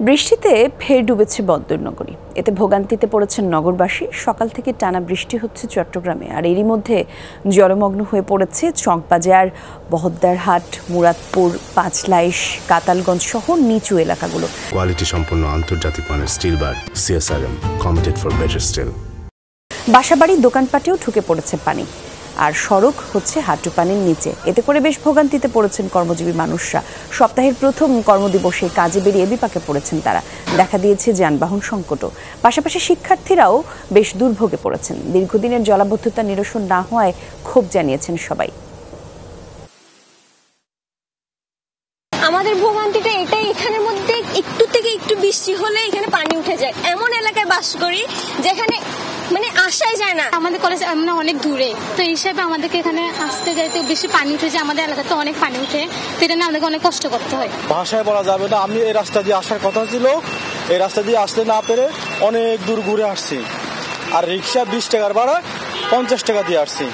বৃষ্টিতে ফের ডুবেছে বন্দর নগরী। এতে ভোগান্তিতে পড়েছেন নগরবাসী। সকাল থেকে টানা বৃষ্টি হচ্ছে চট্টগ্রামে, আর এরই মধ্যে জলমগ্ন হয়ে পড়েছে চকবাজার, বহদ্দারহাট, মুরাদপুর, পাঁচলাইশ, কাতালগঞ্জ সহ নিচু এলাকাগুলো। কোয়ালিটি সম্পন্ন আন্তর্জাতিক মানের steel bar CSRM, committed for better steel. বাসাবাড়ি, দোকানপাটেও ঢুকে পড়েছে পানি, আর সড়ক হচ্ছে হাঁটু পানির নিচে। এতে করে বেশ ভোগান্তিতে পড়েছেন কর্মজীবী মানুষরা। সপ্তাহের প্রথম কর্মদিবসে কাজে বেরিয়ে বিপাকে পড়েছেন তারা। দেখা দিয়েছে যানবাহন সংকটও। পাশাপাশি শিক্ষার্থীরাও বেশ দুর্ভোগে পড়েছেন। দীর্ঘদিনের জলাবদ্ধতা নিরসন না হওয়ায় ক্ষোভ জানিয়েছেন সবাই। আমাদের ভোগান্তিটা এটাই, এখানের মধ্যে একটু থেকে একটু বৃষ্টি হলে এখানে পানি উঠে যায়। এমন এলাকায় বাস করি যেখানে মানে আসাই যায় না। আমাদের কলেজ এমন অনেক দূরে, তো এই হিসাবে আমাদেরকে এখানে আসতে যাইতে বেশি পানি উঠে যায়। আমাদের এলাকাতে অনেক পানি উঠে, তো এটা নিয়ে আমাদেরকে অনেক কষ্ট করতে হয়। ভাষায় বলা যাবে না। আমি এই রাস্তা দিয়ে আসার কথা ছিল, এই রাস্তা দিয়ে আসতে না পেরে অনেক দূর ঘুরে আসছি। আর রিক্সা 20 টাকার ভাড়া 50 টাকা দিয়ে আসছি।